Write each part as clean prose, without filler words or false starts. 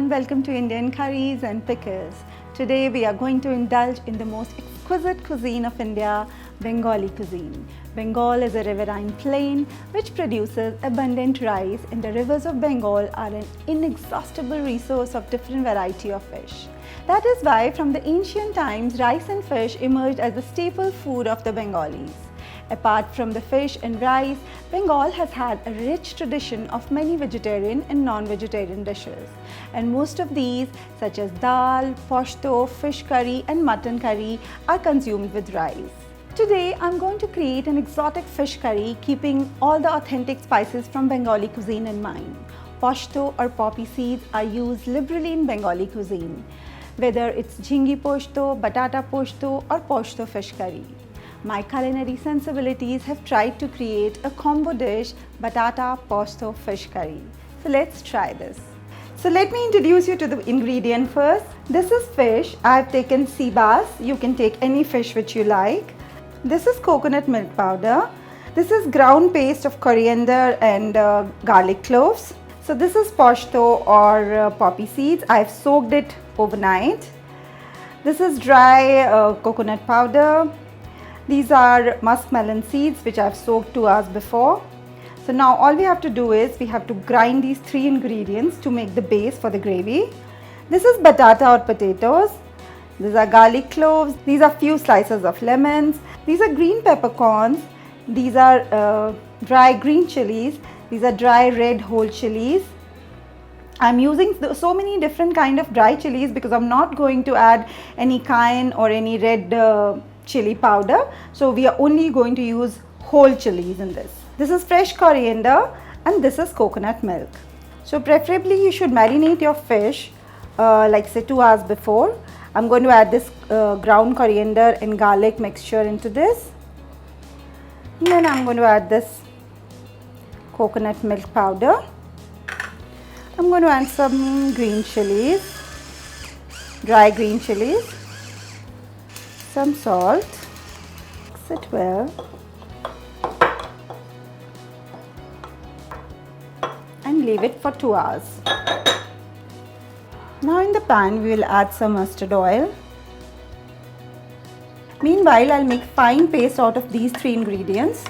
everyone, welcome to Indian Curries and Pickles. Today we are going to indulge in the most exquisite cuisine of India, Bengali cuisine. Bengal is a riverine plain which produces abundant rice, and the rivers of Bengal are an inexhaustible resource of different variety of fish. That is why from the ancient times rice and fish emerged as the staple food of the Bengalis. Apart from the fish and rice, Bengal has had a rich tradition of many vegetarian and non-vegetarian dishes. And most of these, such as dal, poshto, fish curry and mutton curry, are consumed with rice. Today, I'm going to create an exotic fish curry keeping all the authentic spices from Bengali cuisine in mind. Poshto or poppy seeds are used liberally in Bengali cuisine, whether it's jhingi poshto, batata poshto or poshto fish curry. My culinary sensibilities have tried to create a combo dish, batata poshto fish curry. So let's try this. So let me introduce you to the ingredient first. This is fish. I have taken sea bass. You can take any fish which you like. This is coconut milk powder. This is ground paste of coriander and garlic cloves. So this is poshto or poppy seeds. I have soaked it overnight. This is dry coconut powder. These are muskmelon seeds which I have soaked 2 hours before. So now all we have to do is we have to grind these 3 ingredients to make the base for the gravy. This is batata or potatoes. These are garlic cloves. These are few slices of lemons. These are green peppercorns. These are dry green chilies. These are dry red whole chilies. I'm using so many different kind of dry chilies because I'm not going to add any cayenne or any red chili powder. So we are only going to use whole chilies in this. This is fresh coriander and this is coconut milk. So preferably you should marinate your fish like say 2 hours before. I'm going to add this ground coriander and garlic mixture into this. And then I'm going to add this coconut milk powder. I'm going to add some green chilies, dry green chilies, some salt, mix it well, and leave it for 2 hours. Now in the pan we will add some mustard oil. Meanwhile, I'll make fine paste out of these 3 ingredients.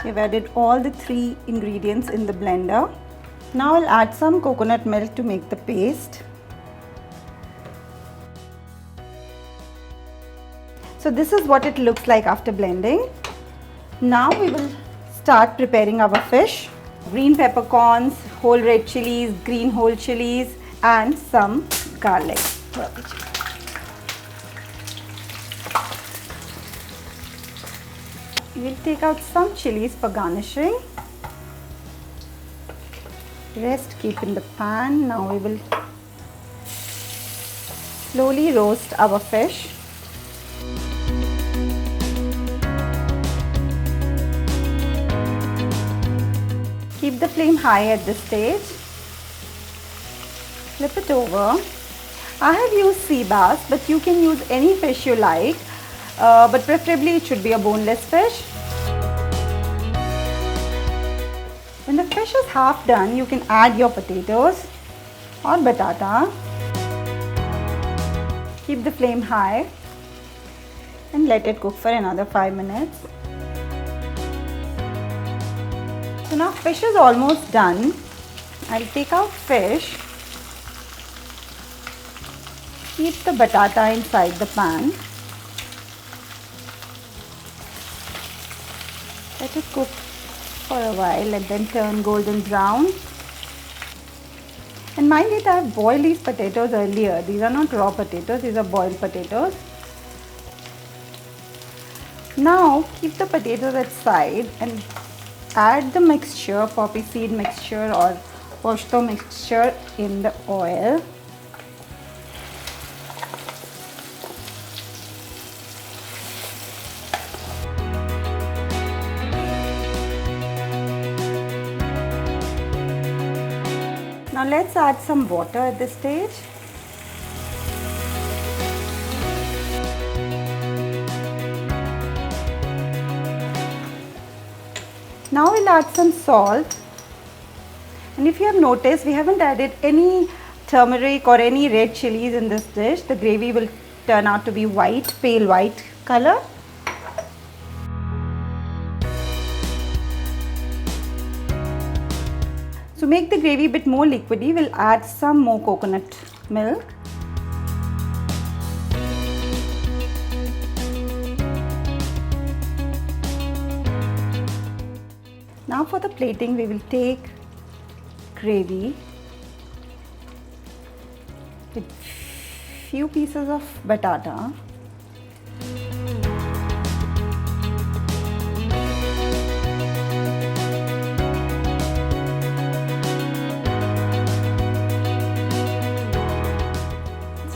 We've added all the 3 ingredients in the blender. Now I'll add some coconut milk to make the paste. So this is what it looks like after blending. Now we will start preparing our fish. Green peppercorns, whole red chilies, green whole chilies and some garlic. We'll take out some chilies for garnishing. Rest keep in the pan. Now we will slowly roast our fish. Keep the flame high at this stage. Flip it over. I have used sea bass, but you can use any fish you like, but preferably it should be a boneless fish. When the fish is half done, you can add your potatoes or batata. Keep the flame high and let it cook for another 5 minutes. So now fish is almost done. I'll take out fish. Keep the batata inside the pan. Let it cook for a while and then turn golden brown. And mind it, I have boiled these potatoes earlier. These are not raw potatoes, these are boiled potatoes. Now keep the potatoes aside and add the mixture, poppy seed mixture or poshto mixture in the oil. Now let's add some water at this stage. Now we'll add some salt. And if you have noticed, we haven't added any turmeric or any red chilies in this dish. The gravy will turn out to be white, pale white color. To make the gravy a bit more liquidy, we'll add some more coconut milk. Now for the plating, we will take gravy with few pieces of batata.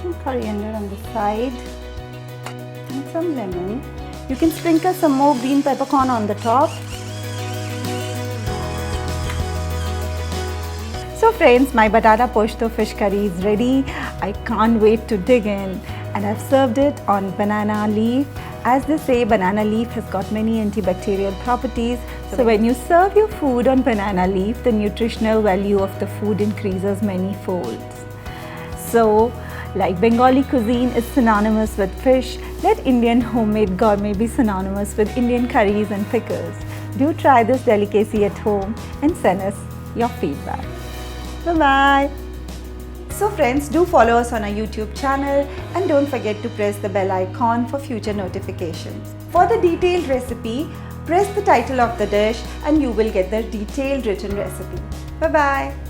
Some coriander on the side and some lemon. You can sprinkle some more green peppercorn on the top. So friends, my batata posto fish curry is ready. I can't wait to dig in, and I've served it on banana leaf. As they say, banana leaf has got many antibacterial properties. So when you serve your food on banana leaf, the nutritional value of the food increases many folds. So like Bengali cuisine is synonymous with fish, let Indian homemade gourmet be synonymous with Indian curries and pickles. Do try this delicacy at home and send us your feedback. Bye-bye. So friends, do follow us on our YouTube channel and don't forget to press the bell icon for future notifications. For the detailed recipe, press the title of the dish and you will get the detailed written recipe. Bye-bye.